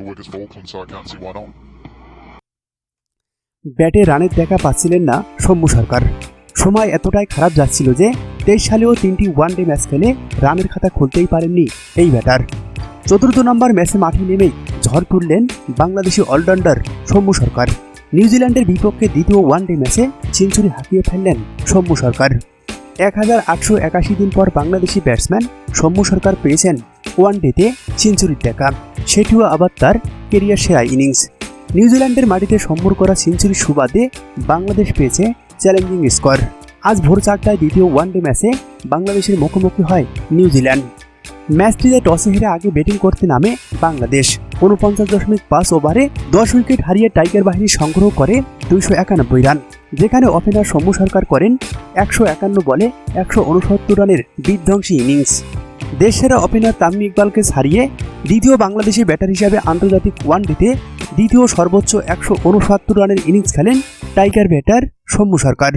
paperwork is Falkland, so I can't see why not. ব্যাটে রানের দেখা পাচ্ছিলেন না সৌম্য সরকার। সময় এতটাই খারাপ যাচ্ছিল যে 23 সালেও 3টি ওয়ানডে ম্যাচ খেলে রানের খাতা খুলতেই পারেননি এই ব্যাটার। চতুর্থ নম্বর ম্যাচে মাঠে নেমেই ঝড় তুললেন বাংলাদেশি অলরাউন্ডার সৌম্য সরকার। নিউজিল্যান্ডের বিপক্ষে দ্বিতীয় ওয়ানডে ম্যাচে সেঞ্চুরি হাঁকিয়ে ফেললেন সৌম্য সরকার। 1881 দিন পর বাংলাদেশি ব্যাটসম্যান সৌম্য সরকার পেয়েছেন ওয়ানডেতে সেঞ্চুরির দেখা, সেটিও আবার তার কেরিয়ার সেরা ইনিংস। নিউজিল্যান্ডের মাটিতে সম্মুর করা সেঞ্চুরির সুবাদে বাংলাদেশ পেয়েছে চ্যালেঞ্জিং স্কোর। আজ ভোর 4টায় দ্বিতীয় ওয়ানডে ম্যাচে বাংলাদেশের মুখোমুখি হয় নিউজিল্যান্ড। ম্যাচটিতে টসে হেরে আগে ব্যাটিং করতে নামে বাংলাদেশ। 49.5 ওভারে 10 উইকেট হারিয়ে টাইগার বাহিনী সংগ্রহ করে 291 রান, যেখানে ওপেনার সৌম্য সরকার করেন 151 বলে 169 রানের বিধ্বংসী ইনিংস। দেশসেরা ওপেনার তামিম ইকবালকে ছাড়িয়ে দ্বিতীয় বাংলাদেশি ব্যাটার হিসাবে আন্তর্জাতিক ওয়ানডেতে দ্বিতীয় সর্বোচ্চ 169 রানের ইনিংস খেলেন টাইগার ব্যাটার সৌম্য সরকার।